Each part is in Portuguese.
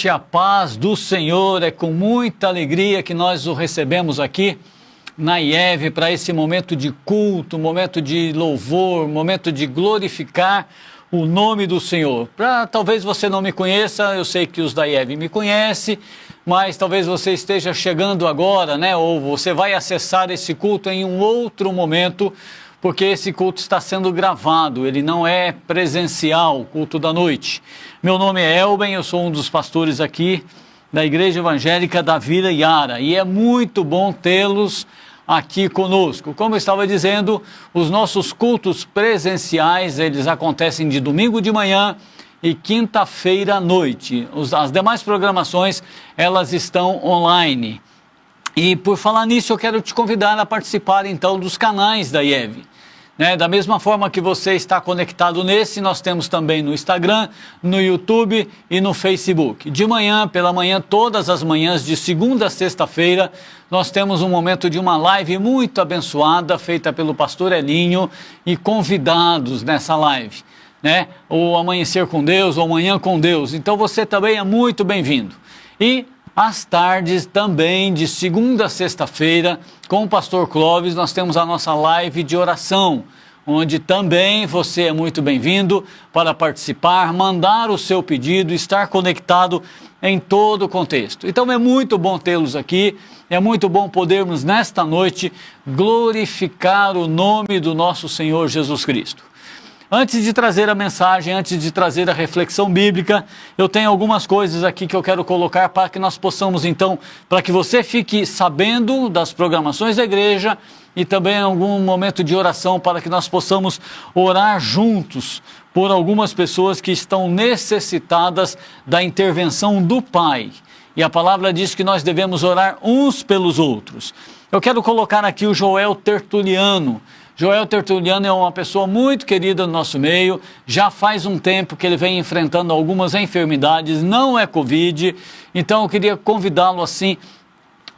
A paz do Senhor, é com muita alegria que nós o recebemos aqui na IEV para esse momento de culto, momento de louvor, momento de glorificar o nome do Senhor. Talvez você não me conheça, eu sei que os da IEV me conhecem, mas talvez você esteja chegando agora, né? Ou você vai acessar esse culto em um outro momento, porque esse culto está sendo gravado, ele não é presencial, o culto da noite. Meu nome é Elben, eu sou um dos pastores aqui da Igreja Evangélica da Vila Yara e é muito bom tê-los aqui conosco. Como eu estava dizendo, os nossos cultos presenciais, eles acontecem de domingo de manhã e quinta-feira à noite. As demais programações, elas estão online. E por falar nisso, eu quero te convidar a participar então dos canais da IEV. Da mesma forma que você está conectado nesse, nós temos também no Instagram, no YouTube e no Facebook. De manhã, pela manhã, todas as manhãs, de segunda a sexta-feira, nós temos um momento de uma live muito abençoada, feita pelo pastor Elinho e convidados nessa live, O Amanhecer com Deus, ou Amanhã com Deus. Então você também é muito bem-vindo. E às tardes também, de segunda a sexta-feira, com o pastor Clóvis, nós temos a nossa live de oração, onde também você é muito bem-vindo para participar, mandar o seu pedido, estar conectado em todo o contexto. Então é muito bom tê-los aqui, é muito bom podermos nesta noite glorificar o nome do nosso Senhor Jesus Cristo. Antes de trazer a mensagem, antes de trazer a reflexão bíblica, eu tenho algumas coisas aqui que eu quero colocar para que nós possamos então, para que você fique sabendo das programações da igreja e também algum momento de oração para que nós possamos orar juntos por algumas pessoas que estão necessitadas da intervenção do Pai. E a palavra diz que nós devemos orar uns pelos outros. Eu quero colocar aqui o Joel Tertuliano. Joel Tertuliano é uma pessoa muito querida no nosso meio, já faz um tempo que ele vem enfrentando algumas enfermidades, não é Covid, então eu queria convidá-lo assim,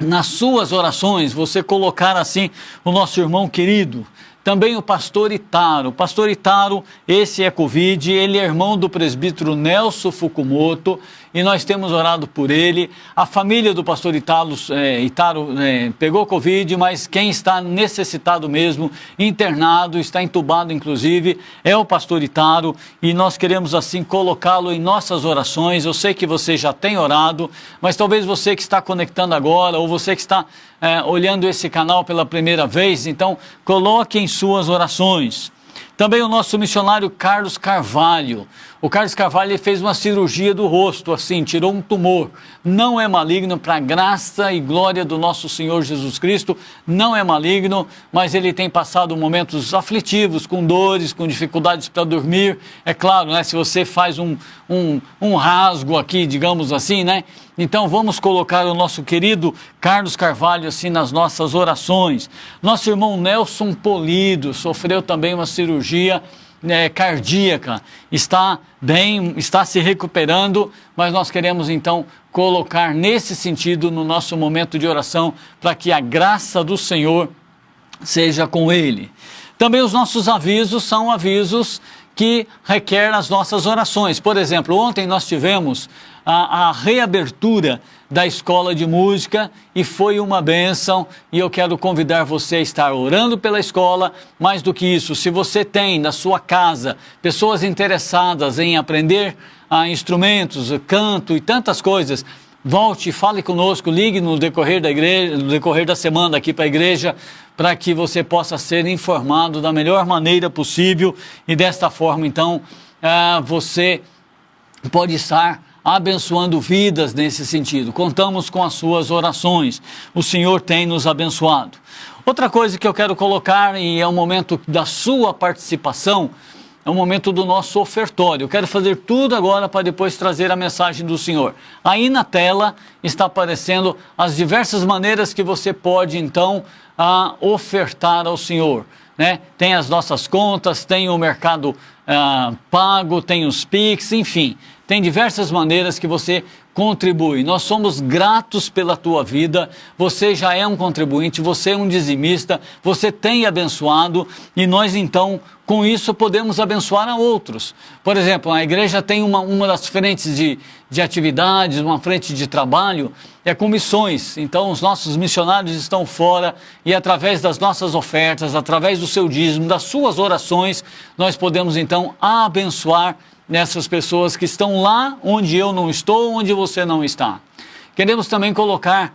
nas suas orações, você colocar assim o nosso irmão querido. Também o pastor Itaro. O pastor Itaro, esse é Covid, ele é irmão do presbítero Nelson Fukumoto e nós temos orado por ele. A família do pastor Itaro pegou Covid, mas quem está necessitado mesmo, internado, está entubado inclusive, é o pastor Itaro e nós queremos assim colocá-lo em nossas orações. Eu sei que você já tem orado, mas talvez você que está conectando agora ou você que está olhando esse canal pela primeira vez, então coloque em suas orações. Também o nosso missionário Carlos Carvalho. O Carlos Carvalho ele fez uma cirurgia do rosto, assim, tirou um tumor. Não é maligno, para a graça e glória do nosso Senhor Jesus Cristo, não é maligno, mas ele tem passado momentos aflitivos, com dores, com dificuldades para dormir. É claro, se você faz um rasgo aqui, digamos assim, Então vamos colocar o nosso querido Carlos Carvalho assim nas nossas orações. Nosso irmão Nelson Polido sofreu também uma cirurgia cardíaca, está bem, está se recuperando, mas nós queremos então colocar nesse sentido no nosso momento de oração para que a graça do Senhor seja com ele. Também os nossos avisos são avisos que requerem as nossas orações. Por exemplo, ontem nós tivemos a reabertura da escola de música e foi uma bênção e eu quero convidar você a estar orando pela escola. Mais do que isso, se você tem na sua casa pessoas interessadas em aprender instrumentos, canto e tantas coisas, volte, fale conosco, ligue no decorrer da igreja, no decorrer da semana aqui para a igreja, para que você possa ser informado da melhor maneira possível e desta forma então você pode estar abençoando vidas nesse sentido. Contamos com as suas orações. O Senhor tem nos abençoado. Outra coisa que eu quero colocar, e é um momento da sua participação, é o momento do nosso ofertório. Eu quero fazer tudo agora para depois trazer a mensagem do Senhor. Aí na tela está aparecendo as diversas maneiras que você pode então ofertar ao Senhor. Tem as nossas contas, tem o Mercado Pago, tem os Pix, enfim. Tem diversas maneiras que você contribui. Nós somos gratos pela tua vida, você já é um contribuinte, você é um dizimista, você tem abençoado e nós então com isso podemos abençoar a outros. Por exemplo, a igreja tem uma das frentes de atividades, uma frente de trabalho, é com missões. Então os nossos missionários estão fora e através das nossas ofertas, através do seu dízimo, das suas orações, nós podemos então abençoar nessas pessoas que estão lá onde eu não estou, onde você não está. Queremos também colocar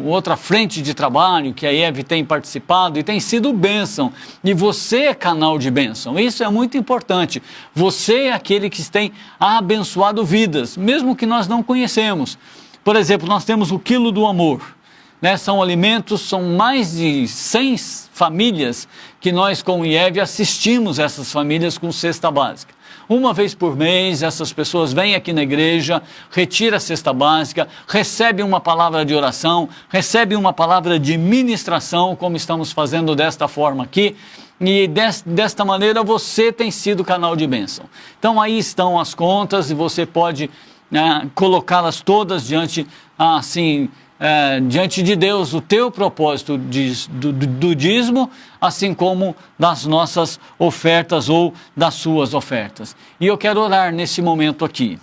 outra frente de trabalho que a IEV tem participado e tem sido bênção. E você é canal de bênção. Isso é muito importante. Você é aquele que tem abençoado vidas, mesmo que nós não conhecemos. Por exemplo, nós temos o Quilo do Amor. São alimentos, são mais de 100 famílias que nós com o IEV assistimos essas famílias com cesta básica. Uma vez por mês, essas pessoas vêm aqui na igreja, retiram a cesta básica, recebem uma palavra de oração, recebem uma palavra de ministração, como estamos fazendo desta forma aqui, e desta maneira você tem sido canal de bênção. Então aí estão as contas e você pode colocá-las todas diante de Deus, o teu propósito do dízimo, assim como das nossas ofertas ou das suas ofertas. E eu quero orar nesse momento aqui.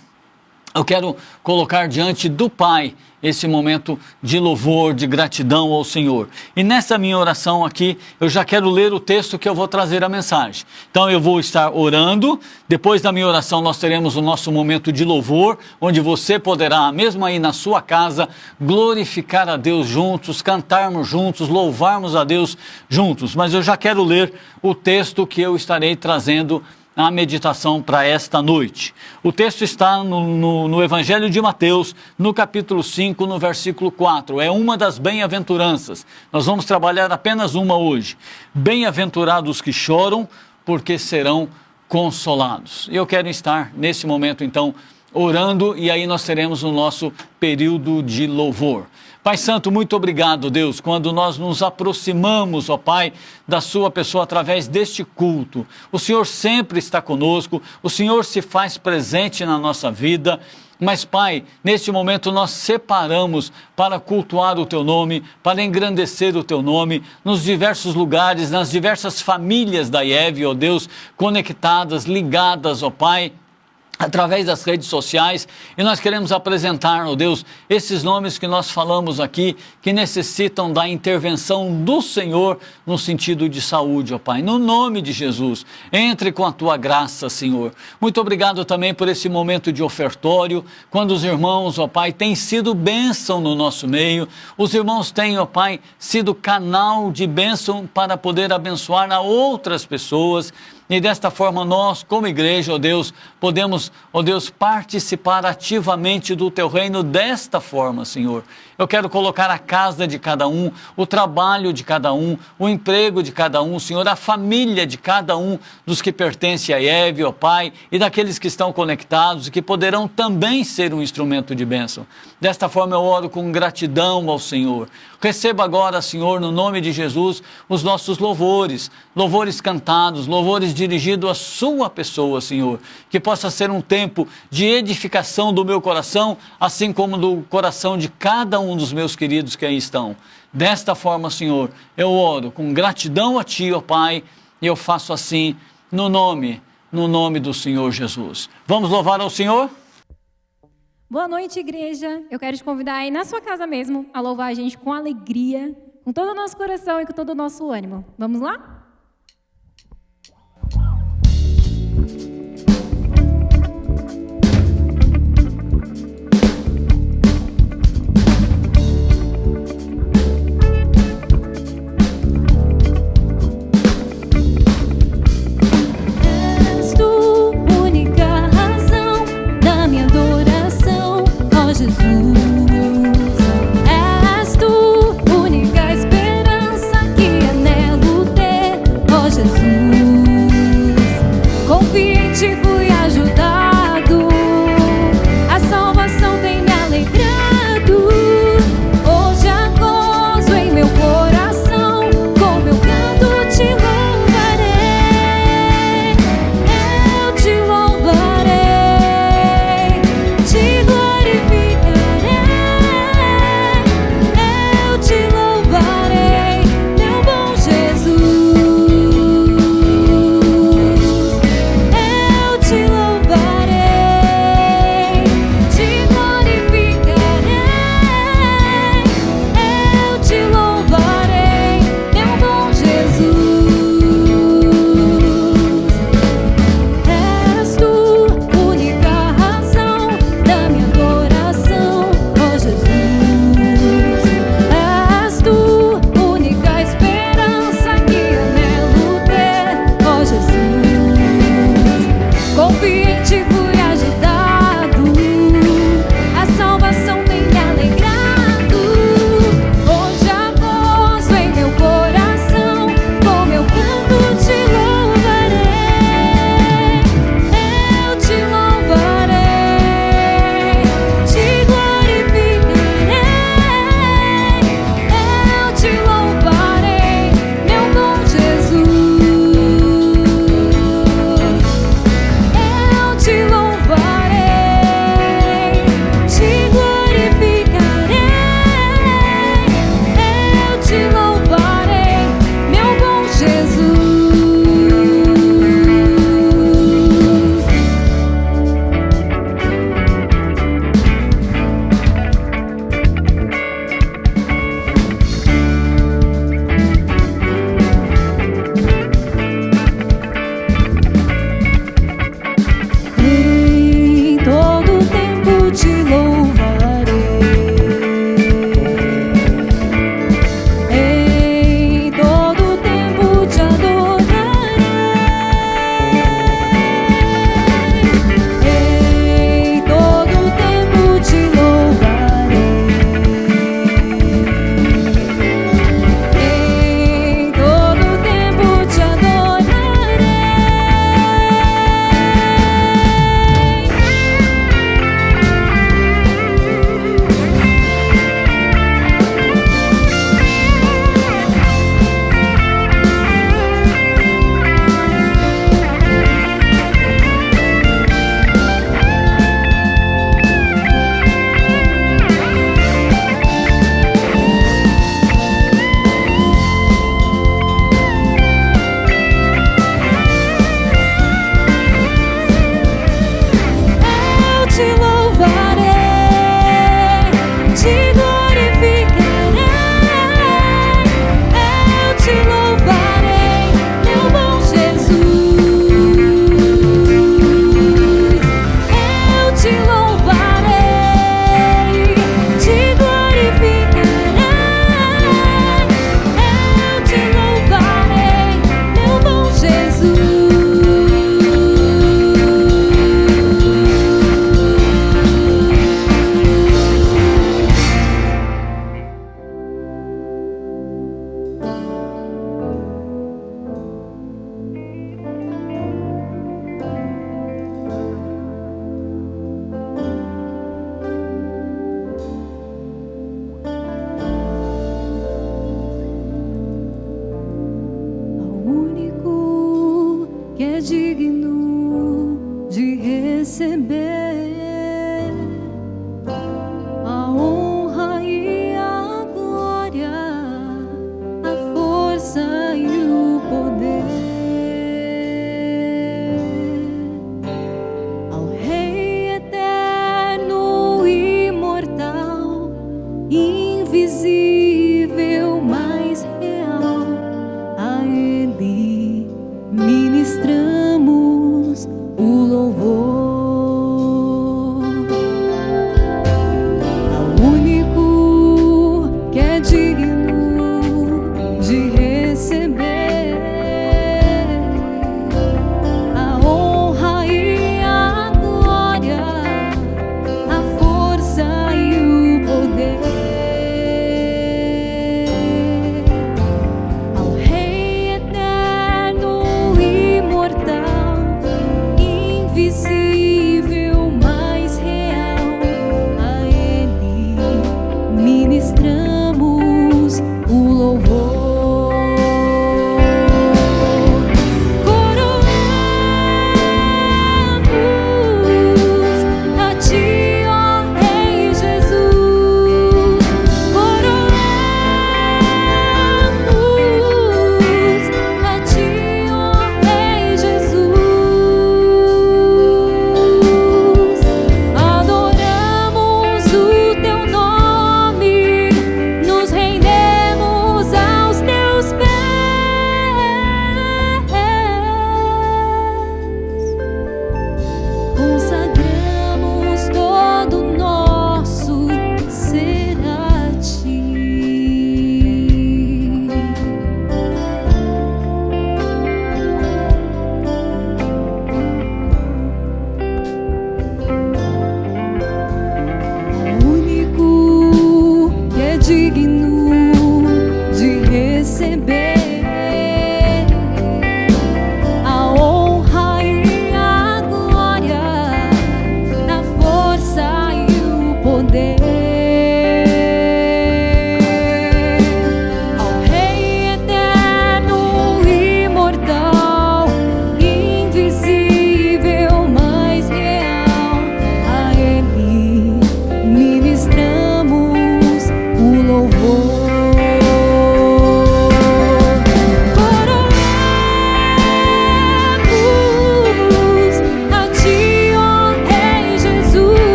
Eu quero colocar diante do Pai esse momento de louvor, de gratidão ao Senhor. E nessa minha oração aqui, eu já quero ler o texto que eu vou trazer a mensagem. Então eu vou estar orando, depois da minha oração nós teremos o nosso momento de louvor, onde você poderá, mesmo aí na sua casa, glorificar a Deus juntos, cantarmos juntos, louvarmos a Deus juntos. Mas eu já quero ler o texto que eu estarei trazendo a meditação para esta noite. O texto está no Evangelho de Mateus, no capítulo 5, no versículo 4. É uma das bem-aventuranças. Nós vamos trabalhar apenas uma hoje. Bem-aventurados que choram, porque serão consolados. Eu quero estar nesse momento, então, orando, e aí nós teremos o nosso período de louvor. Pai Santo, muito obrigado, Deus, quando nós nos aproximamos, ó Pai, da sua pessoa através deste culto. O Senhor sempre está conosco, o Senhor se faz presente na nossa vida, mas Pai, neste momento nós separamos para cultuar o Teu nome, para engrandecer o Teu nome, nos diversos lugares, nas diversas famílias da IEV, ó Deus, conectadas, ligadas, ó Pai, através das redes sociais, e nós queremos apresentar, ó Deus, esses nomes que nós falamos aqui, que necessitam da intervenção do Senhor no sentido de saúde, ó Pai, no nome de Jesus. Entre com a Tua graça, Senhor. Muito obrigado também por esse momento de ofertório, quando os irmãos, ó Pai, têm sido bênção no nosso meio, os irmãos têm, ó Pai, sido canal de bênção para poder abençoar a outras pessoas. E desta forma nós, como igreja, ó Deus, podemos, ó Deus, participar ativamente do Teu reino desta forma, Senhor. Eu quero colocar a casa de cada um, o trabalho de cada um, o emprego de cada um, Senhor, a família de cada um dos que pertencem a IEV, ó Pai, e daqueles que estão conectados e que poderão também ser um instrumento de bênção. Desta forma eu oro com gratidão ao Senhor. Receba agora, Senhor, no nome de Jesus, os nossos louvores, louvores cantados, louvores dirigidos à sua pessoa, Senhor. Que possa ser um tempo de edificação do meu coração, assim como do coração de cada um dos meus queridos que aí estão. Desta forma, Senhor, eu oro com gratidão a Ti, ó Pai, e eu faço assim no nome do Senhor Jesus. Vamos louvar ao Senhor? Boa noite, igreja. Eu quero te convidar aí na sua casa mesmo a louvar a gente com alegria, com todo o nosso coração e com todo o nosso ânimo. Vamos lá? És tu, única esperança que anelo ter.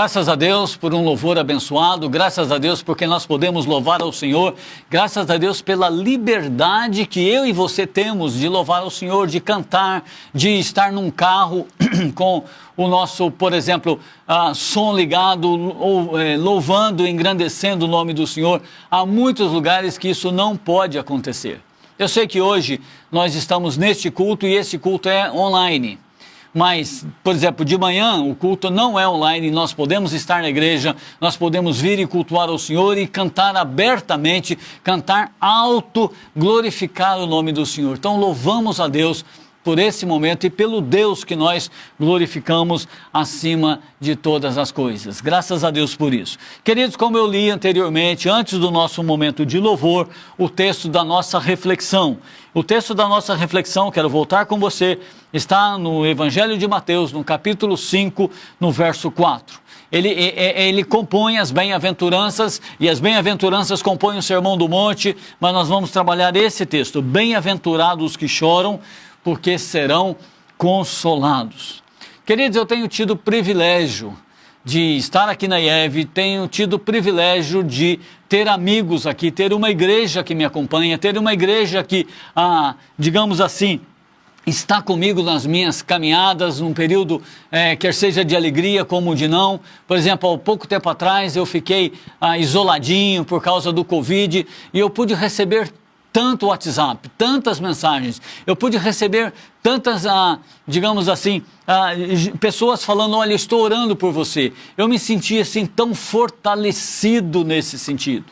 Graças a Deus por um louvor abençoado, graças a Deus porque nós podemos louvar ao Senhor, graças a Deus pela liberdade que eu e você temos de louvar ao Senhor, de cantar, de estar num carro com o nosso, por exemplo, som ligado, ou louvando, engrandecendo o nome do Senhor. Há muitos lugares que isso não pode acontecer. Eu sei que hoje nós estamos neste culto e esse culto é online. Mas, por exemplo, de manhã o culto não é online, nós podemos estar na igreja, nós podemos vir e cultuar ao Senhor e cantar abertamente, cantar alto, glorificar o nome do Senhor. Então louvamos a Deus por esse momento e pelo Deus que nós glorificamos acima de todas as coisas. Graças a Deus por isso. Queridos, como eu li anteriormente, antes do nosso momento de louvor, o texto da nossa reflexão. O texto da nossa reflexão, quero voltar com você, está no Evangelho de Mateus, no capítulo 5, no verso 4. Ele compõe as bem-aventuranças, e as bem-aventuranças compõem o Sermão do Monte, mas nós vamos trabalhar esse texto. Bem-aventurados os que choram, porque serão consolados. Queridos, eu tenho tido o privilégio de estar aqui na IEV, tenho tido o privilégio de ter amigos aqui, ter uma igreja que me acompanha, ter uma igreja que, digamos assim, está comigo nas minhas caminhadas, num período, quer seja de alegria como de não. Por exemplo, há pouco tempo atrás eu fiquei isoladinho por causa do Covid e eu pude receber tanto WhatsApp, tantas mensagens, eu pude receber tantas, digamos assim, pessoas falando, olha, eu estou orando por você. Eu me senti assim tão fortalecido nesse sentido.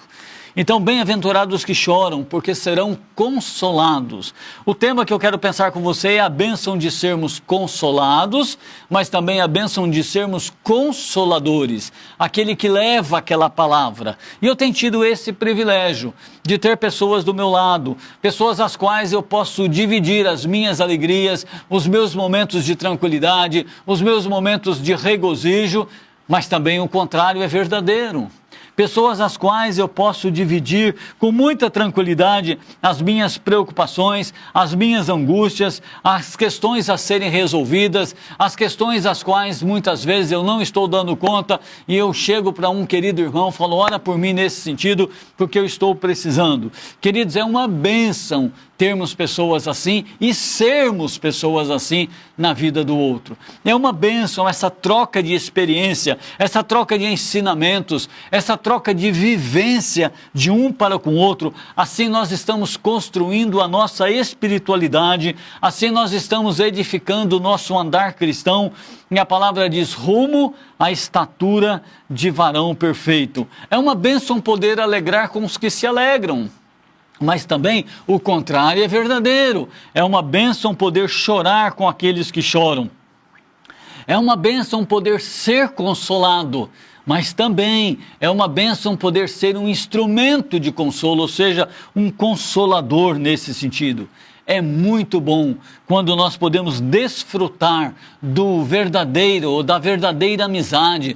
Então, bem-aventurados os que choram, porque serão consolados. O tema que eu quero pensar com você é a bênção de sermos consolados, mas também a bênção de sermos consoladores, aquele que leva aquela palavra. E eu tenho tido esse privilégio de ter pessoas do meu lado, pessoas às quais eu posso dividir as minhas alegrias, os meus momentos de tranquilidade, os meus momentos de regozijo, mas também o contrário é verdadeiro. Pessoas às quais eu posso dividir com muita tranquilidade as minhas preocupações, as minhas angústias, as questões a serem resolvidas, as questões às quais muitas vezes eu não estou dando conta e eu chego para um querido irmão e falo, ora por mim nesse sentido, porque eu estou precisando. Queridos, é uma bênção termos pessoas assim e sermos pessoas assim na vida do outro. É uma bênção essa troca de experiência, essa troca de ensinamentos, essa troca de vivência de um para com o outro. Assim nós estamos construindo a nossa espiritualidade, assim nós estamos edificando o nosso andar cristão, e a palavra diz rumo à estatura de varão perfeito. É uma bênção poder alegrar com os que se alegram. Mas também o contrário é verdadeiro. É uma bênção poder chorar com aqueles que choram. É uma bênção poder ser consolado, mas também é uma bênção poder ser um instrumento de consolo, ou seja, um consolador nesse sentido. é muito bom quando nós podemos desfrutar do verdadeiro, ou da verdadeira amizade,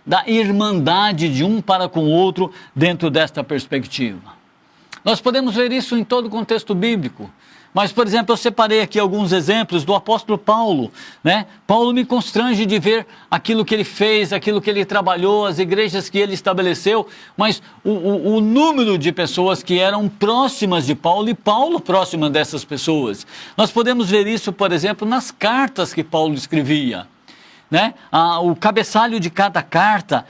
da irmandade de um para com o outro dentro desta perspectiva. Nós podemos ver isso em todo o contexto bíblico. Mas, por exemplo, eu separei aqui alguns exemplos do apóstolo Paulo, né? Paulo me constrange de ver aquilo que ele fez, aquilo que ele trabalhou, as igrejas que ele estabeleceu, mas o número de pessoas que eram próximas de Paulo e Paulo próxima dessas pessoas. Nós podemos ver isso, por exemplo, nas cartas que Paulo escrevia. Né? O cabeçalho de cada carta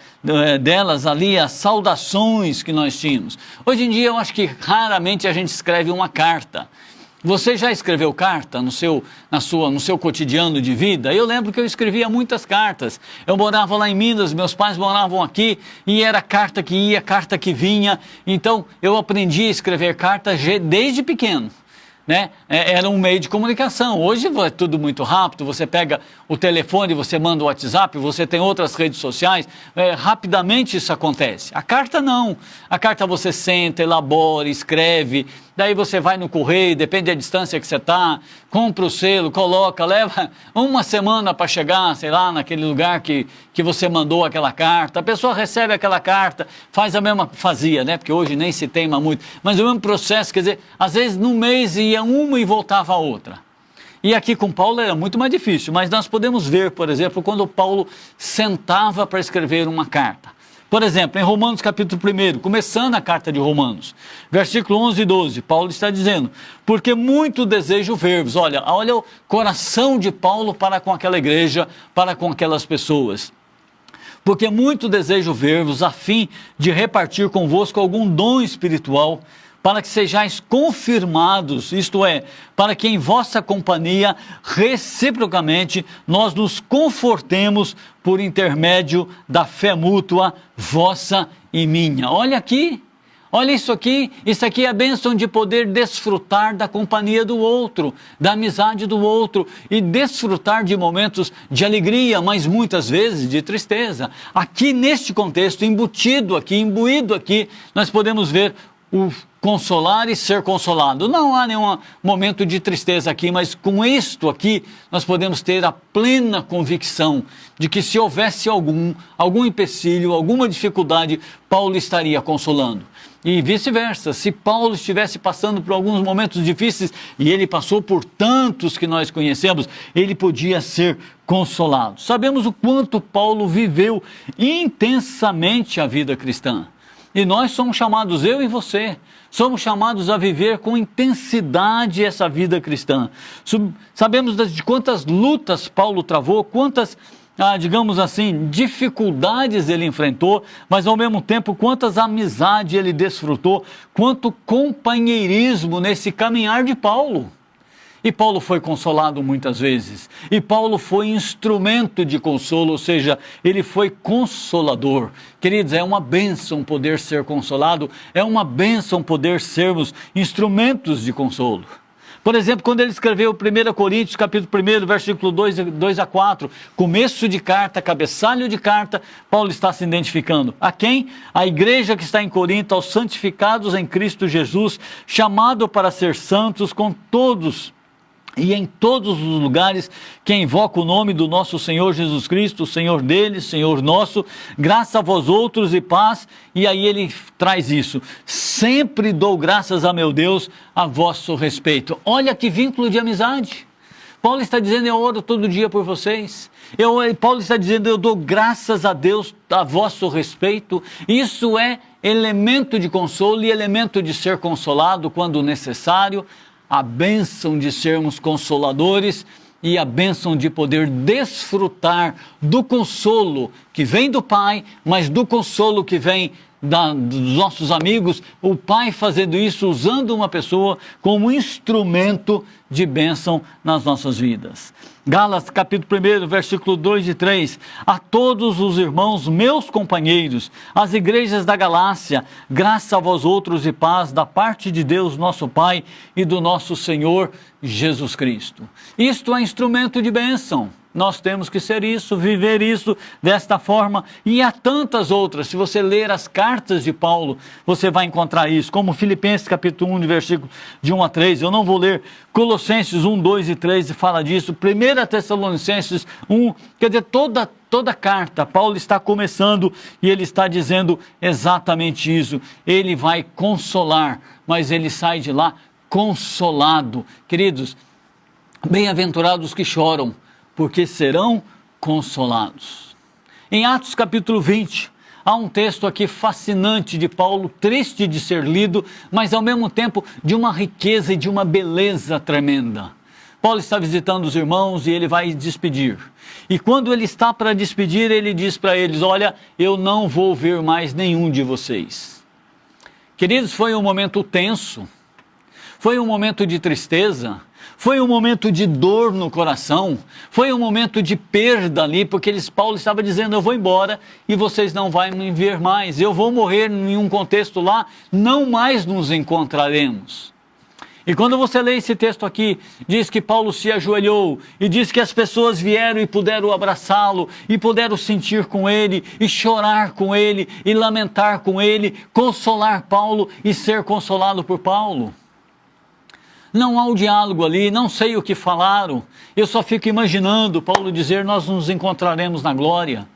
delas ali, as saudações que nós tínhamos. Hoje em dia eu acho que raramente a gente escreve uma carta. Você já escreveu carta no seu cotidiano de vida? Eu lembro que eu escrevia muitas cartas. Eu morava lá em Minas, meus pais moravam aqui, e era carta que ia, carta que vinha. Então eu aprendi a escrever cartas desde pequeno. Né? Era um meio de comunicação. Hoje é tudo muito rápido, você pega o telefone, você manda o WhatsApp, você tem outras redes sociais, rapidamente isso acontece. A carta não. A carta você senta, elabora, escreve, daí você vai no correio, depende da distância que você está, compra o selo, coloca, leva uma semana para chegar, sei lá, naquele lugar que você mandou aquela carta. A pessoa recebe aquela carta, fazia, né? Porque hoje nem se teima muito, mas o mesmo processo, quer dizer, às vezes no mês ia uma e voltava a outra. E aqui com Paulo era muito mais difícil, mas nós podemos ver, por exemplo, quando Paulo sentava para escrever uma carta. Por exemplo, em Romanos capítulo 1, começando a carta de Romanos, versículo 11 e 12, Paulo está dizendo: porque muito desejo ver-vos. Olha o coração de Paulo para com aquela igreja, para com aquelas pessoas. Porque muito desejo ver-vos a fim de repartir convosco algum dom espiritual, para que sejais confirmados, isto é, para que em vossa companhia, reciprocamente, nós nos confortemos por intermédio da fé mútua, vossa e minha. Olha aqui, olha isso aqui é a bênção de poder desfrutar da companhia do outro, da amizade do outro, e desfrutar de momentos de alegria, mas muitas vezes de tristeza. Aqui neste contexto, imbuído aqui, nós podemos ver o consolar e ser consolado. Não há nenhum momento de tristeza aqui, mas com isto aqui nós podemos ter a plena convicção de que se houvesse algum empecilho, alguma dificuldade, Paulo estaria consolando. E vice-versa, se Paulo estivesse passando por alguns momentos difíceis, e ele passou por tantos que nós conhecemos, ele podia ser consolado. Sabemos o quanto Paulo viveu intensamente a vida cristã. E nós somos chamados, eu e você, somos chamados a viver com intensidade essa vida cristã. Sabemos de quantas lutas Paulo travou, quantas, digamos assim, dificuldades ele enfrentou, mas ao mesmo tempo quantas amizades ele desfrutou, quanto companheirismo nesse caminhar de Paulo. E Paulo foi consolado muitas vezes. E Paulo foi instrumento de consolo, ou seja, ele foi consolador. Queridos, é uma bênção poder ser consolado, é uma bênção poder sermos instrumentos de consolo. Por exemplo, quando ele escreveu 1 Coríntios, capítulo 1, versículo 2 a 4, começo de carta, cabeçalho de carta, Paulo está se identificando. A quem? A igreja que está em Corinto, aos santificados em Cristo Jesus, chamado para ser santos com todos e em todos os lugares que invoca o nome do nosso Senhor Jesus Cristo, Senhor deles, Senhor nosso, graça a vós outros e paz. E aí ele traz isso: sempre dou graças a meu Deus a vosso respeito. Olha que vínculo de amizade. Paulo está dizendo: eu oro todo dia por vocês. Paulo está dizendo: eu dou graças a Deus a vosso respeito. Isso é elemento de consolo e elemento de ser consolado quando necessário. A bênção de sermos consoladores e a bênção de poder desfrutar do consolo que vem do Pai, mas do consolo que vem dos nossos amigos, o Pai fazendo isso, usando uma pessoa como instrumento de bênção nas nossas vidas. Gálatas capítulo 1, versículo 2 e 3, a todos os irmãos, meus companheiros, as igrejas da Galácia, graça a vós outros e paz da parte de Deus nosso Pai e do nosso Senhor Jesus Cristo. Isto é instrumento de bênção. nós temos que ser isso, viver isso desta forma. E há tantas outras. Se você ler as cartas de Paulo, você vai encontrar isso. Como Filipenses capítulo 1, versículo de 1 a 3. Eu não vou ler Colossenses 1, 2 e 3 e fala disso. 1 Tessalonicenses 1. Quer dizer, toda carta, Paulo está começando e ele está dizendo exatamente isso. Ele vai consolar, mas ele sai de lá consolado. Queridos, bem-aventurados que choram, porque serão consolados. Em Atos capítulo 20, há um texto aqui fascinante de Paulo, triste de ser lido, mas ao mesmo tempo de uma riqueza e de uma beleza tremenda. Paulo está visitando os irmãos e ele vai despedir. E quando ele está para despedir, ele diz para eles: olha, eu não vou ver mais nenhum de vocês. Queridos, foi um momento tenso, foi um momento de tristeza, foi um momento de dor no coração, foi um momento de perda ali, porque Paulo estava dizendo: eu vou embora e vocês não vão me ver mais, eu vou morrer em um contexto lá, não mais nos encontraremos. E quando você lê esse texto aqui, diz que Paulo se ajoelhou e diz que as pessoas vieram e puderam abraçá-lo e puderam sentir com ele e chorar com ele e lamentar com ele, consolar Paulo e ser consolado por Paulo. Não há um diálogo ali, não sei o que falaram, eu só fico imaginando Paulo dizer: nós nos encontraremos na glória.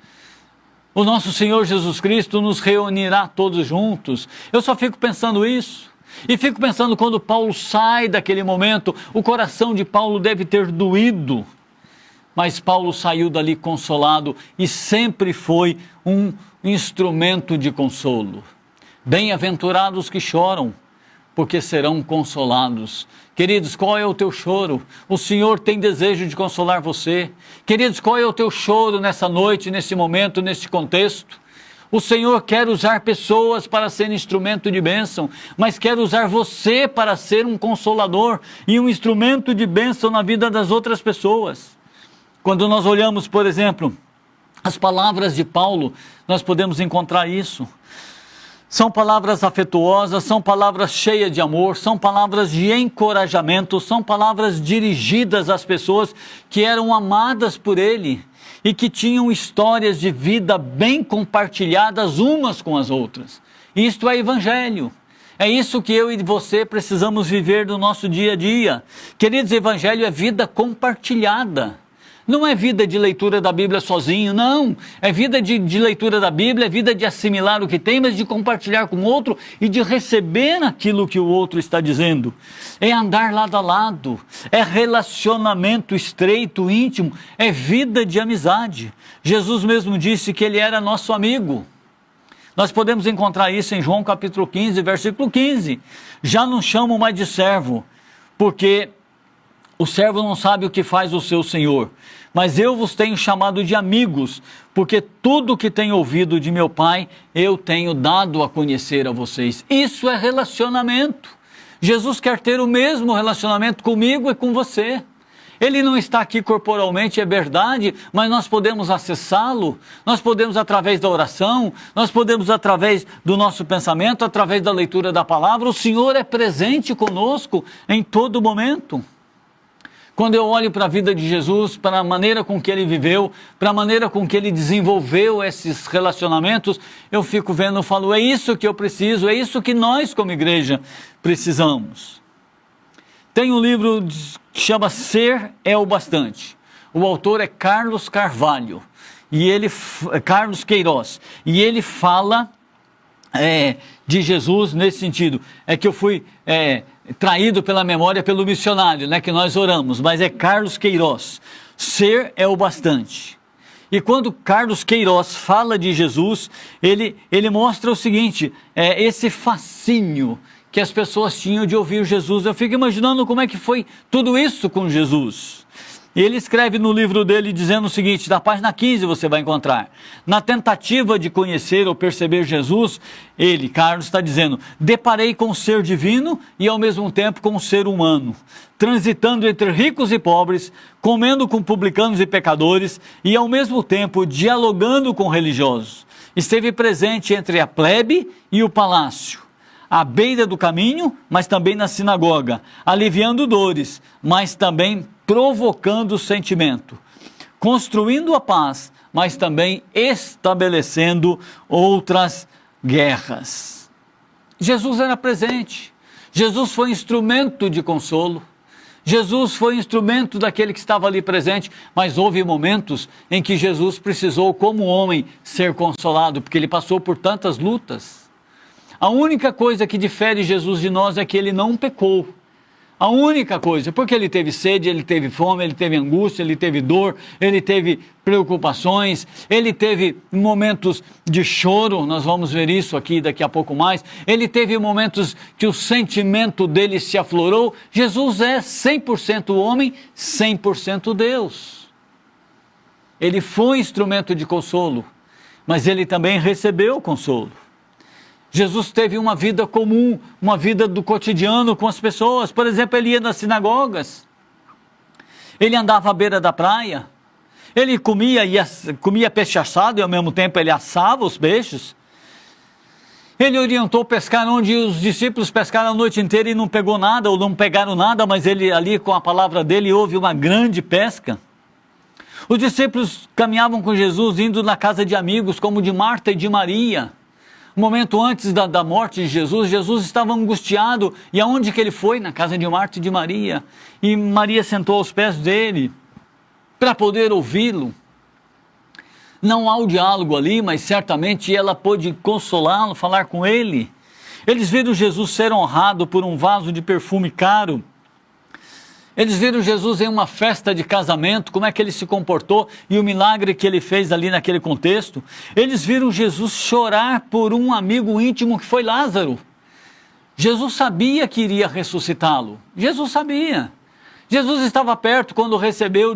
O nosso Senhor Jesus Cristo nos reunirá todos juntos. Eu só fico pensando isso. E fico pensando, quando Paulo sai daquele momento, o coração de Paulo deve ter doído. Mas Paulo saiu dali consolado e sempre foi um instrumento de consolo. Bem-aventurados que choram, porque serão consolados. Queridos, qual é o teu choro? O Senhor tem desejo de consolar você. Queridos, qual é o teu choro nessa noite, nesse momento, nesse contexto? O Senhor quer usar pessoas para ser instrumento de bênção, mas quer usar você para ser um consolador e um instrumento de bênção na vida das outras pessoas. Quando nós olhamos, por exemplo, as palavras de Paulo, nós podemos encontrar isso. São palavras afetuosas, são palavras cheias de amor, são palavras de encorajamento, são palavras dirigidas às pessoas que eram amadas por ele e que tinham histórias de vida bem compartilhadas umas com as outras. Isto é evangelho. É isso que eu e você precisamos viver no nosso dia a dia. Queridos, evangelho é vida compartilhada. Não é vida de leitura da Bíblia sozinho, não. É vida de leitura da Bíblia, é vida de assimilar o que tem, mas de compartilhar com o outro e de receber aquilo que o outro está dizendo. É andar lado a lado, é relacionamento estreito, íntimo, é vida de amizade. Jesus mesmo disse que ele era nosso amigo. Nós podemos encontrar isso em João capítulo 15, versículo 15. Já não chamo mais de servo, porque o servo não sabe o que faz o seu senhor. Mas eu vos tenho chamado de amigos, porque tudo o que tenho ouvido de meu Pai, eu tenho dado a conhecer a vocês. Isso é relacionamento. Jesus quer ter o mesmo relacionamento comigo e com você. Ele não está aqui corporalmente, é verdade, mas nós podemos acessá-lo, nós podemos através da oração, nós podemos através do nosso pensamento, através da leitura da palavra. O Senhor é presente conosco em todo momento. Quando eu olho para a vida de Jesus, para a maneira com que ele viveu, para a maneira com que ele desenvolveu esses relacionamentos, eu fico vendo, eu falo: é isso que eu preciso, é isso que nós como igreja precisamos. Tem um livro que chama Ser é o Bastante. O autor é Carlos Carvalho, Carlos Queiroz, e ele fala de Jesus nesse sentido. É que eu fui traído pela memória pelo missionário, né, que nós oramos, mas é Carlos Queiroz. Ser é o bastante. E quando Carlos Queiroz fala de Jesus, ele mostra o seguinte, esse fascínio que as pessoas tinham de ouvir Jesus. Eu fico imaginando como é que foi tudo isso com Jesus. E ele escreve no livro dele dizendo o seguinte, da página 15 você vai encontrar: na tentativa de conhecer ou perceber Jesus, ele, Carlos, está dizendo: deparei com o ser divino e ao mesmo tempo com o ser humano, transitando entre ricos e pobres, comendo com publicanos e pecadores e ao mesmo tempo dialogando com religiosos. Esteve presente entre a plebe e o palácio, à beira do caminho, mas também na sinagoga, aliviando dores, mas também provocando sentimento. construindo a paz, mas também estabelecendo outras guerras. Jesus era presente, Jesus foi instrumento de consolo, Jesus foi instrumento daquele que estava ali presente, mas houve momentos em que Jesus precisou, como homem, ser consolado, porque ele passou por tantas lutas. A única coisa que difere Jesus de nós é que ele não pecou. A única coisa, porque ele teve sede, ele teve fome, ele teve angústia, ele teve dor, ele teve preocupações, ele teve momentos de choro, nós vamos ver isso aqui daqui a pouco mais, ele teve momentos que o sentimento dele se aflorou. Jesus é 100% homem, 100% Deus. Ele foi instrumento de consolo, mas ele também recebeu consolo. Jesus teve uma vida comum, uma vida do cotidiano com as pessoas. Por exemplo, ele ia nas sinagogas, ele andava à beira da praia, ele comia peixe assado e ao mesmo tempo ele assava os peixes. Ele orientou pescar onde os discípulos pescaram a noite inteira e não pegou nada, ou não pegaram nada, mas ele ali com a palavra dele houve uma grande pesca. Os discípulos caminhavam com Jesus indo na casa de amigos como de Marta e de Maria. Um momento antes da morte de Jesus, Jesus estava angustiado, e aonde que ele foi? Na casa de Marta e de Maria, e Maria sentou aos pés dele, para poder ouvi-lo. Não há o diálogo ali, mas certamente ela pôde consolá-lo, falar com ele. Eles viram Jesus ser honrado por um vaso de perfume caro. Eles viram Jesus em uma festa de casamento, como é que ele se comportou e o milagre que ele fez ali naquele contexto. Eles viram Jesus chorar por um amigo íntimo que foi Lázaro. Jesus sabia que iria ressuscitá-lo. Jesus sabia. Jesus estava perto quando recebeu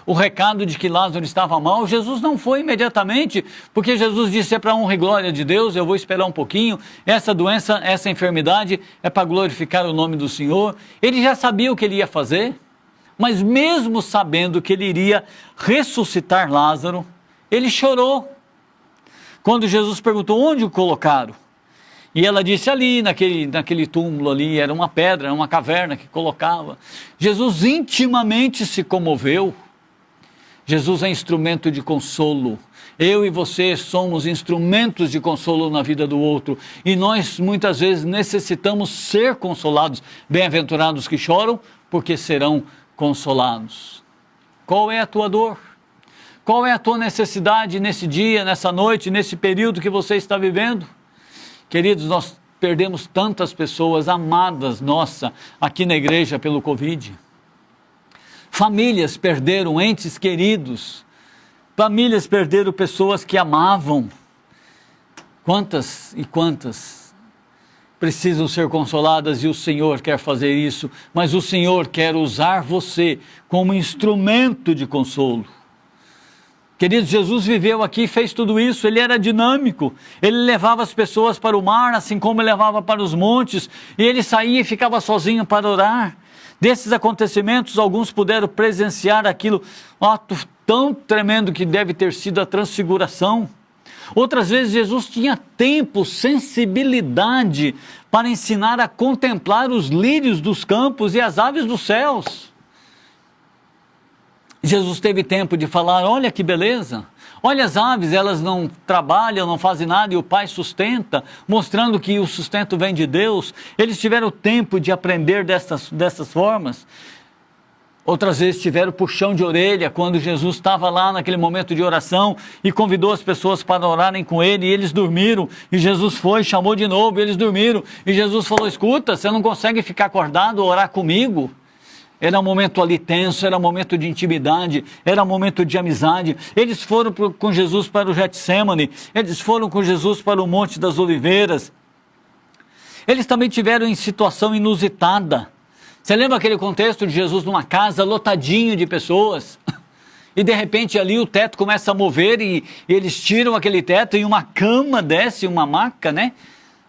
o recado de que Lázaro estava mal. Jesus não foi imediatamente, porque Jesus disse: é para a honra e glória de Deus, eu vou esperar um pouquinho. Essa doença, essa enfermidade é para glorificar o nome do Senhor. Ele já sabia o que ele ia fazer, mas mesmo sabendo que ele iria ressuscitar Lázaro, ele chorou. Quando Jesus perguntou onde o colocaram, e ela disse ali, naquele túmulo ali, era uma pedra, uma caverna que colocava. Jesus intimamente se comoveu. Jesus é instrumento de consolo. Eu e você somos instrumentos de consolo na vida do outro. E nós muitas vezes necessitamos ser consolados. Bem-aventurados que choram, porque serão consolados. Qual é a tua dor? Qual é a tua necessidade nesse dia, nessa noite, nesse período que você está vivendo? Queridos, nós perdemos tantas pessoas amadas nossa aqui na igreja pelo Covid. Famílias perderam entes queridos. Famílias perderam pessoas que amavam. Quantas e quantas precisam ser consoladas e o Senhor quer fazer isso, mas o Senhor quer usar você como instrumento de consolo. Queridos, Jesus viveu aqui e fez tudo isso. Ele era dinâmico, ele levava as pessoas para o mar, assim como ele levava para os montes, e ele saía e ficava sozinho para orar. Desses acontecimentos, alguns puderam presenciar aquilo, um ato tão tremendo que deve ter sido a transfiguração. Outras vezes Jesus tinha tempo, sensibilidade para ensinar a contemplar os lírios dos campos e as aves dos céus. Jesus teve tempo de falar: olha que beleza, olha as aves, elas não trabalham, não fazem nada e o Pai sustenta, mostrando que o sustento vem de Deus. Eles tiveram tempo de aprender dessas formas. Outras vezes tiveram puxão de orelha, quando Jesus estava lá naquele momento de oração e convidou as pessoas para orarem com ele, e eles dormiram, e Jesus foi, chamou de novo, e eles dormiram, e Jesus falou: escuta, você não consegue ficar acordado ou orar comigo? Era um momento ali tenso, era um momento de intimidade, era um momento de amizade. Eles foram com Jesus para o Getsêmani, eles foram com Jesus para o Monte das Oliveiras. Eles também tiveram em situação inusitada. Você lembra aquele contexto de Jesus numa casa lotadinho de pessoas? E de repente ali o teto começa a mover e eles tiram aquele teto e uma cama desce, uma maca, né?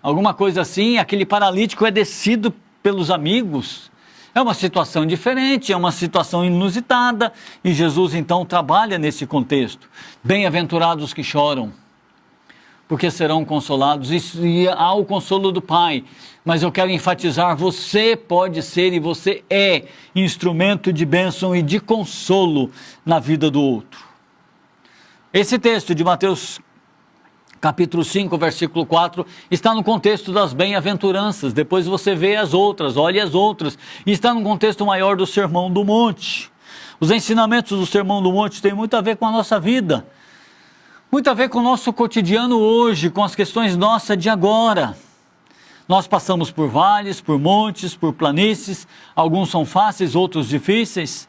Alguma coisa assim, aquele paralítico é descido pelos amigos. É uma situação diferente, é uma situação inusitada, e Jesus então trabalha nesse contexto. Bem-aventurados que choram, porque serão consolados. E há o consolo do Pai. Mas eu quero enfatizar, você pode ser e você é instrumento de bênção e de consolo na vida do outro. Esse texto de Mateus capítulo 5, versículo 4, está no contexto das bem-aventuranças. Depois você vê as outras, olhe as outras. E está no contexto maior do Sermão do Monte. Os ensinamentos do Sermão do Monte têm muito a ver com a nossa vida. Muito a ver com o nosso cotidiano hoje, com as questões nossas de agora. Nós passamos por vales, por montes, por planícies. Alguns são fáceis, outros difíceis.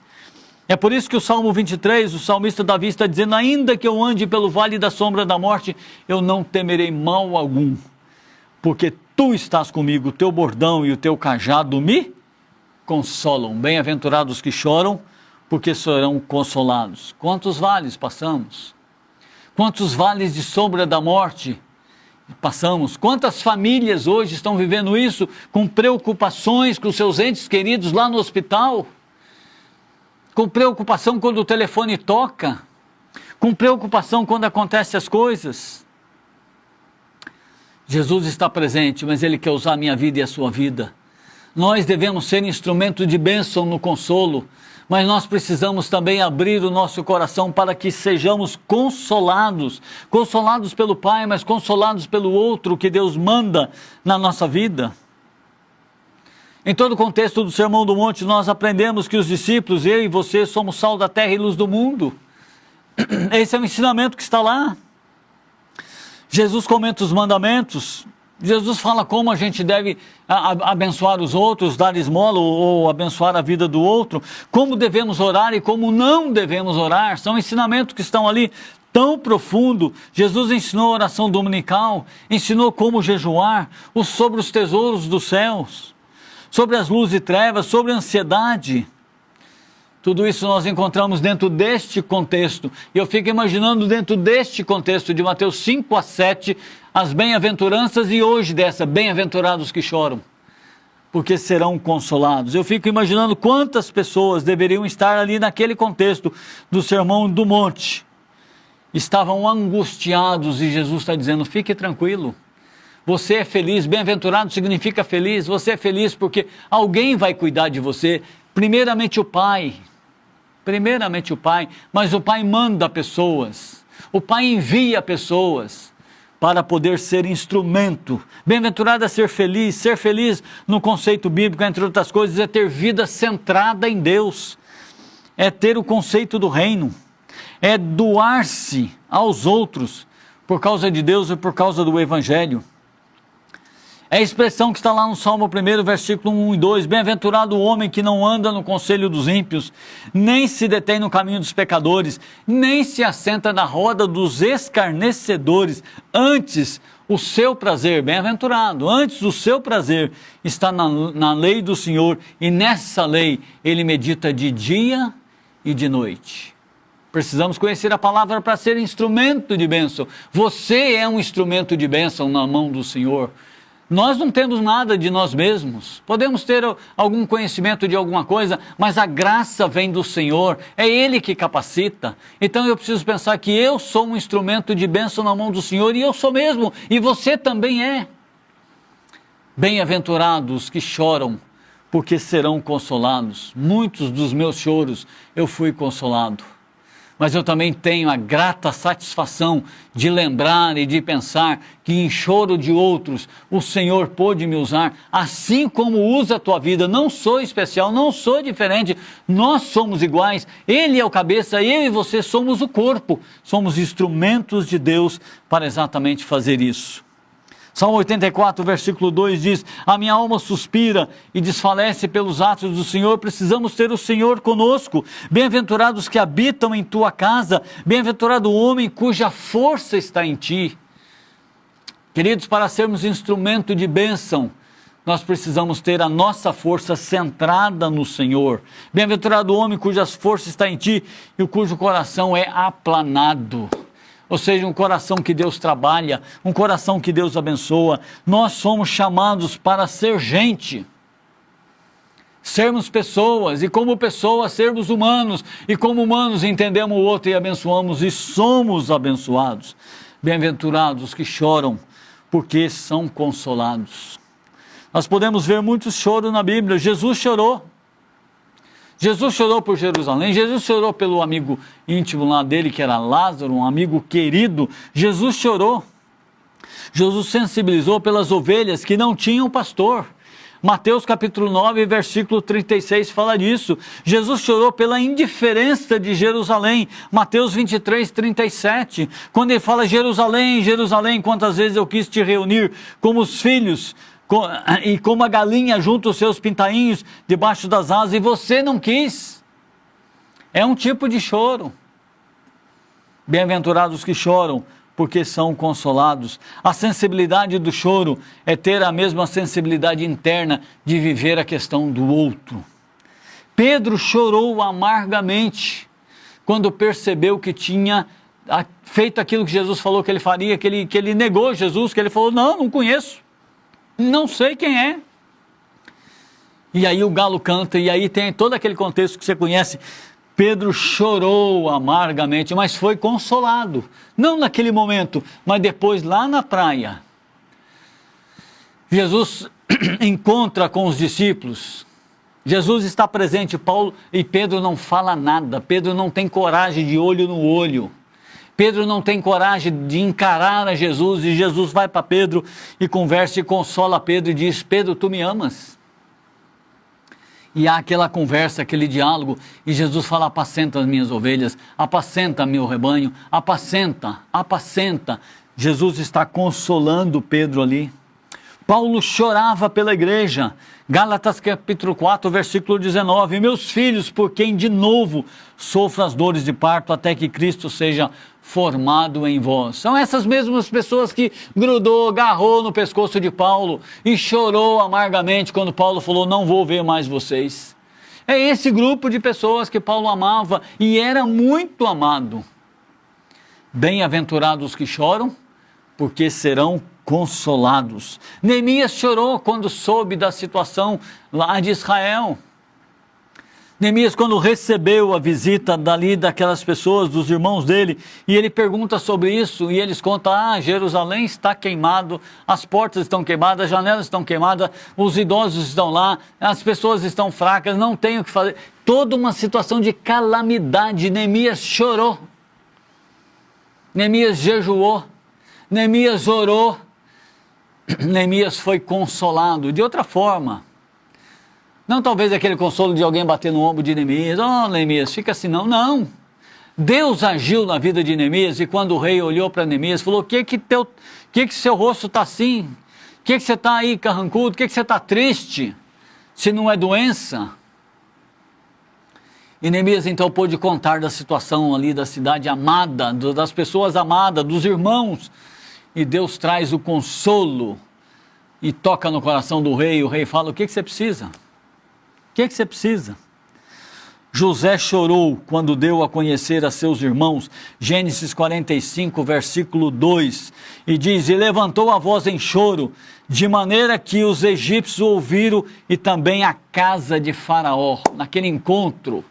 É por isso que o Salmo 23, o salmista Davi está dizendo: ainda que eu ande pelo vale da sombra da morte, eu não temerei mal algum, porque tu estás comigo, o teu bordão e o teu cajado me consolam. Bem-aventurados que choram, porque serão consolados. Quantos vales passamos? Quantos vales de sombra da morte passamos? Quantas famílias hoje estão vivendo isso, com preocupações com seus entes queridos lá no hospital? Com preocupação quando o telefone toca, com preocupação quando acontecem as coisas. Jesus está presente, mas Ele quer usar a minha vida e a sua vida. Nós devemos ser instrumento de bênção no consolo, mas nós precisamos também abrir o nosso coração para que sejamos consolados, consolados pelo Pai, mas consolados pelo outro que Deus manda na nossa vida. Em todo o contexto do Sermão do Monte, nós aprendemos que os discípulos, eu e você, somos sal da terra e luz do mundo. Esse é o ensinamento que está lá. Jesus comenta os mandamentos. Jesus fala como a gente deve abençoar os outros, dar esmola ou abençoar a vida do outro. Como devemos orar e como não devemos orar. São ensinamentos que estão ali tão profundo. Jesus ensinou a oração dominical, ensinou como jejuar, sobre os tesouros dos céus, sobre as luzes e trevas, sobre a ansiedade. Tudo isso nós encontramos dentro deste contexto. E eu fico imaginando dentro deste contexto de Mateus 5 a 7, as bem-aventuranças e hoje dessa, bem-aventurados que choram, porque serão consolados. Eu fico imaginando quantas pessoas deveriam estar ali naquele contexto do Sermão do Monte. Estavam angustiados e Jesus está dizendo: fique tranquilo. Você é feliz, bem-aventurado significa feliz, você é feliz porque alguém vai cuidar de você, primeiramente o Pai, mas o Pai manda pessoas, o Pai envia pessoas para poder ser instrumento. Bem-aventurado é ser feliz no conceito bíblico, entre outras coisas, é ter vida centrada em Deus, é ter o conceito do reino, é doar-se aos outros por causa de Deus e por causa do Evangelho. É a expressão que está lá no Salmo 1, versículo 1 e 2. Bem-aventurado o homem que não anda no conselho dos ímpios, nem se detém no caminho dos pecadores, nem se assenta na roda dos escarnecedores. Antes, o seu prazer, bem-aventurado, antes o seu prazer está na lei do Senhor, e nessa lei ele medita de dia e de noite. Precisamos conhecer a palavra para ser instrumento de bênção. Você é um instrumento de bênção na mão do Senhor. Nós não temos nada de nós mesmos, podemos ter algum conhecimento de alguma coisa, mas a graça vem do Senhor, é Ele que capacita. Então eu preciso pensar que eu sou um instrumento de bênção na mão do Senhor, e eu sou mesmo, e você também é. Bem-aventurados que choram, porque serão consolados. Muitos dos meus choros eu fui consolado. Mas eu também tenho a grata satisfação de lembrar e de pensar que em choro de outros o Senhor pôde me usar, assim como usa a tua vida. Não sou especial, não sou diferente, nós somos iguais. Ele é o cabeça, eu e você somos o corpo, somos instrumentos de Deus para exatamente fazer isso. Salmo 84, versículo 2 diz: a minha alma suspira e desfalece pelos atos do Senhor. Precisamos ter o Senhor conosco. Bem-aventurados que habitam em tua casa, bem-aventurado o homem cuja força está em ti. Queridos, para sermos instrumento de bênção, nós precisamos ter a nossa força centrada no Senhor. Bem-aventurado o homem cuja força está em ti e cujo coração é aplanado. Ou seja, um coração que Deus trabalha, um coração que Deus abençoa. Nós somos chamados para ser gente, sermos pessoas, e como pessoas sermos humanos, e como humanos entendemos o outro e abençoamos e somos abençoados. Bem-aventurados os que choram, porque são consolados. Nós podemos ver muitos choros na Bíblia. Jesus chorou. Jesus chorou por Jerusalém, Jesus chorou pelo amigo íntimo lá dele, que era Lázaro, um amigo querido. Jesus chorou. Jesus sensibilizou pelas ovelhas que não tinham pastor. Mateus capítulo 9, versículo 36 fala disso. Jesus chorou pela indiferença de Jerusalém. Mateus 23, 37. Quando ele fala: Jerusalém, Jerusalém, quantas vezes eu quis te reunir como os filhos, e como a galinha junta os seus pintainhos debaixo das asas, e você não quis. É um tipo de choro. Bem-aventurados que choram, porque são consolados. A sensibilidade do choro é ter a mesma sensibilidade interna de viver a questão do outro. Pedro chorou amargamente quando percebeu que tinha feito aquilo que Jesus falou que ele faria, que ele negou Jesus, que ele falou: não conheço, não sei quem é. E aí o galo canta, e aí tem todo aquele contexto que você conhece. Pedro chorou amargamente, mas foi consolado. Não naquele momento, mas depois lá na praia. Jesus encontra com os discípulos. Jesus está presente, Paulo e Pedro não fala nada. Pedro não tem coragem de olho no olho. Pedro não tem coragem de encarar a Jesus, e Jesus vai para Pedro e conversa e consola Pedro e diz: Pedro, tu me amas? E há aquela conversa, aquele diálogo, e Jesus fala: apacenta as minhas ovelhas, apacenta meu rebanho, apacenta. Jesus está consolando Pedro ali. Paulo chorava pela igreja. Gálatas capítulo 4, versículo 19. Meus filhos, por quem de novo sofro as dores de parto, até que Cristo seja formado em vós. São essas mesmas pessoas que grudou, agarrou no pescoço de Paulo e chorou amargamente quando Paulo falou: não vou ver mais vocês. É esse grupo de pessoas que Paulo amava e era muito amado. Bem-aventurados que choram, porque serão consolados. Neemias chorou quando soube da situação lá de Israel. Neemias, quando recebeu a visita daquelas pessoas, dos irmãos dele, e ele pergunta sobre isso, e eles contam: Jerusalém está queimado, as portas estão queimadas, as janelas estão queimadas, os idosos estão lá, as pessoas estão fracas, não tem o que fazer. Toda uma situação de calamidade. Neemias chorou, Neemias jejuou, Neemias orou, Neemias foi consolado de outra forma. Não talvez aquele consolo de alguém bater no ombro de Neemias: Neemias, fica assim, não. Deus agiu na vida de Neemias, e quando o rei olhou para Neemias, falou: que seu rosto está assim? Que você está aí carrancudo? Que você está triste? Se não é doença? E Neemias então pôde contar da situação ali da cidade amada, das pessoas amadas, dos irmãos, e Deus traz o consolo e toca no coração do rei. O rei fala: o que você precisa? O que você precisa? José chorou quando deu a conhecer a seus irmãos, Gênesis 45, versículo 2, e diz: e levantou a voz em choro, de maneira que os egípcios ouviram, e também a casa de Faraó. Naquele encontro,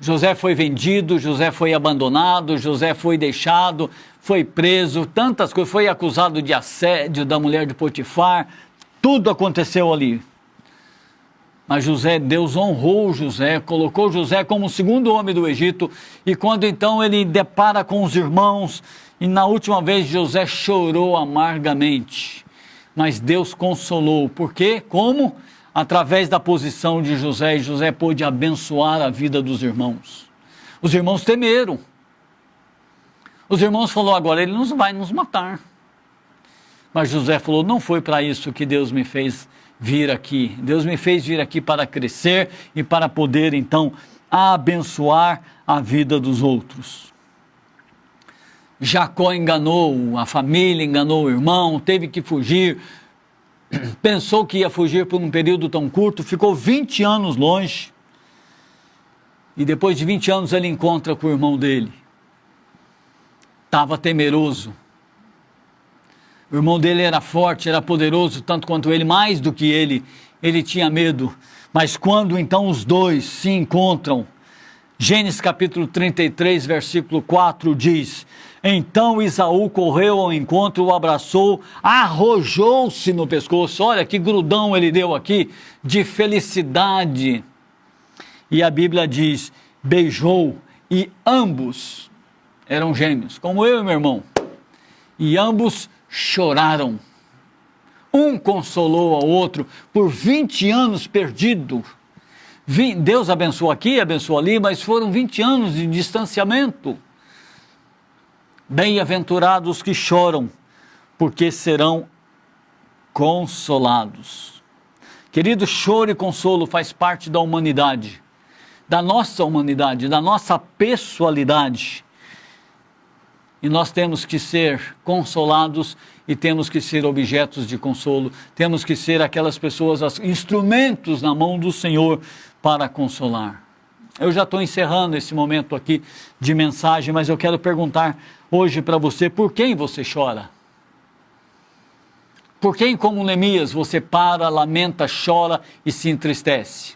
José foi vendido, José foi abandonado, José foi deixado, foi preso, tantas coisas, foi acusado de assédio da mulher de Potifar, tudo aconteceu ali. Mas Deus honrou José, colocou José como o segundo homem do Egito, e quando então ele depara com os irmãos, e na última vez José chorou amargamente, mas Deus consolou. Por quê? Como? Através da posição de José, e José pôde abençoar a vida dos irmãos. Os irmãos temeram. Os irmãos falaram: agora ele vai nos matar. Mas José falou: não foi para isso que Deus me fez vir aqui. Deus me fez vir aqui para crescer e para poder então abençoar a vida dos outros. Jacó enganou a família, enganou o irmão, teve que fugir, pensou que ia fugir por um período tão curto, ficou 20 anos longe, e depois de 20 anos ele encontra com o irmão dele. Estava temeroso. O irmão dele era forte, era poderoso, tanto quanto ele, mais do que ele tinha medo. Mas quando então os dois se encontram, Gênesis capítulo 33, versículo 4 diz: Então Esaú correu ao encontro, o abraçou, arrojou-se no pescoço. Olha que grudão ele deu aqui, de felicidade. E a Bíblia diz, beijou, e ambos eram gêmeos, como eu e meu irmão. E ambos choraram. Um consolou ao outro por 20 anos perdido. Deus abençoou aqui, abençoou ali, mas foram 20 anos de distanciamento. Bem-aventurados que choram, porque serão consolados. Querido, choro e consolo faz parte da humanidade, da nossa pessoalidade. E nós temos que ser consolados e temos que ser objetos de consolo. Temos que ser aquelas pessoas, instrumentos na mão do Senhor para consolar. Eu já estou encerrando esse momento aqui de mensagem, mas eu quero perguntar hoje para você, por quem você chora? Por quem, como Neemias, você para, lamenta, chora e se entristece?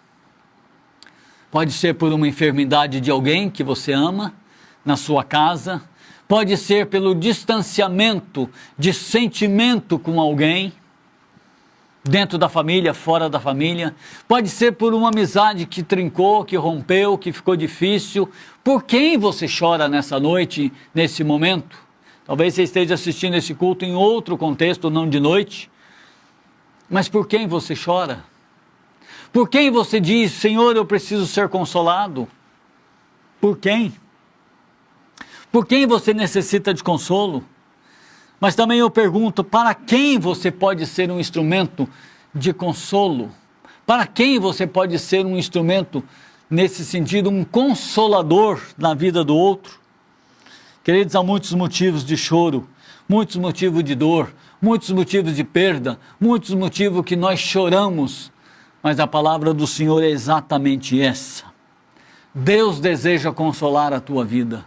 Pode ser por uma enfermidade de alguém que você ama, na sua casa. Pode ser pelo distanciamento de sentimento com alguém, dentro da família, fora da família. Pode ser por uma amizade que trincou, que rompeu, que ficou difícil. Por quem você chora nessa noite, nesse momento? Talvez você esteja assistindo esse culto em outro contexto, não de noite. Mas por quem você chora? Por quem você diz, Senhor, eu preciso ser consolado? Por quem? Por quem você necessita de consolo? Mas também eu pergunto, para quem você pode ser um instrumento de consolo? Para quem você pode ser um instrumento, nesse sentido, um consolador na vida do outro? Queridos, há muitos motivos de choro, muitos motivos de dor, muitos motivos de perda, muitos motivos que nós choramos, mas a palavra do Senhor é exatamente essa. Deus deseja consolar a tua vida.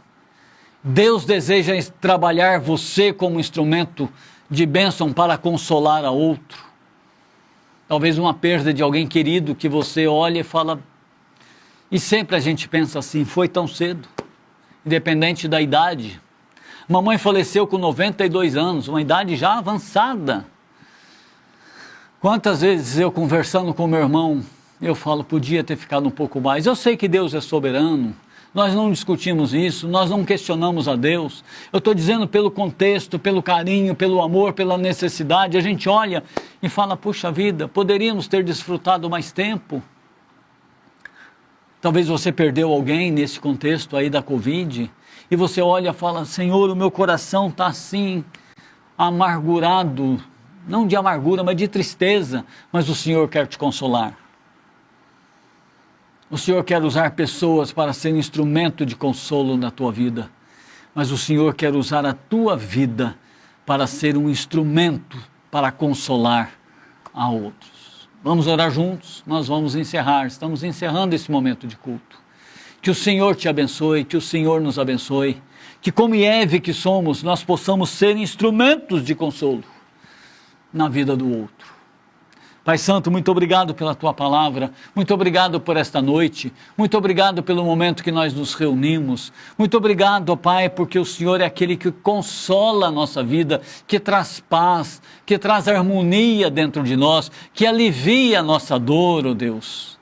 Deus deseja trabalhar você como instrumento de bênção para consolar a outro. Talvez uma perda de alguém querido que você olha e fala... E sempre a gente pensa assim, foi tão cedo, independente da idade. Mamãe faleceu com 92 anos, uma idade já avançada. Quantas vezes eu conversando com meu irmão, eu falo, podia ter ficado um pouco mais. Eu sei que Deus é soberano. Nós não discutimos isso, nós não questionamos a Deus. Eu estou dizendo pelo contexto, pelo carinho, pelo amor, pela necessidade. A gente olha e fala, puxa vida, poderíamos ter desfrutado mais tempo. Talvez você perdeu alguém nesse contexto aí da Covid. E você olha e fala, Senhor, o meu coração está assim, amargurado. Não de amargura, mas de tristeza. Mas o Senhor quer te consolar. O Senhor quer usar pessoas para ser instrumento de consolo na tua vida, mas o Senhor quer usar a tua vida para ser um instrumento para consolar a outros. Vamos orar juntos, nós vamos encerrar, estamos encerrando esse momento de culto. Que o Senhor te abençoe, que o Senhor nos abençoe, que como Eve que somos, nós possamos ser instrumentos de consolo na vida do outro. Pai Santo, muito obrigado pela Tua palavra, muito obrigado por esta noite, muito obrigado pelo momento que nós nos reunimos, muito obrigado, ó Pai, porque o Senhor é aquele que consola a nossa vida, que traz paz, que traz harmonia dentro de nós, que alivia a nossa dor, ó Deus.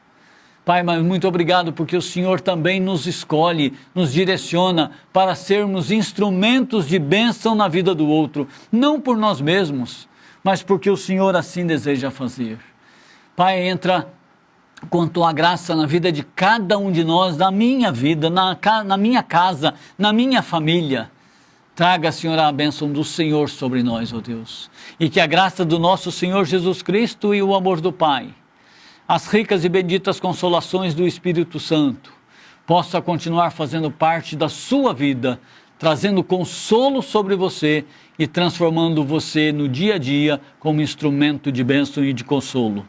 Pai, mas muito obrigado porque o Senhor também nos escolhe, nos direciona para sermos instrumentos de bênção na vida do outro, não por nós mesmos, mas porque o Senhor assim deseja fazer. Pai, entra com Tua graça na vida de cada um de nós, na minha vida, na minha casa, na minha família. Traga, Senhor, a bênção do Senhor sobre nós, ó Deus. E que a graça do nosso Senhor Jesus Cristo e o amor do Pai, as ricas e benditas consolações do Espírito Santo, possa continuar fazendo parte da sua vida, trazendo consolo sobre você e transformando você no dia a dia como instrumento de bênção e de consolo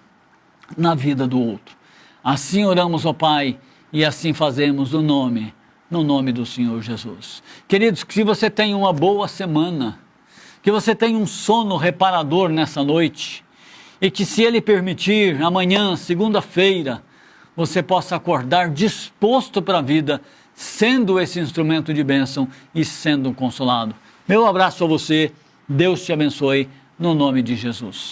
na vida do outro. Assim oramos, ó Pai, e assim fazemos no nome do Senhor Jesus. Queridos, que você tenha uma boa semana, que você tenha um sono reparador nessa noite, e que, se Ele permitir, amanhã, segunda-feira, você possa acordar disposto para a vida, sendo esse instrumento de bênção e sendo consolado. Meu abraço a você, Deus te abençoe, no nome de Jesus.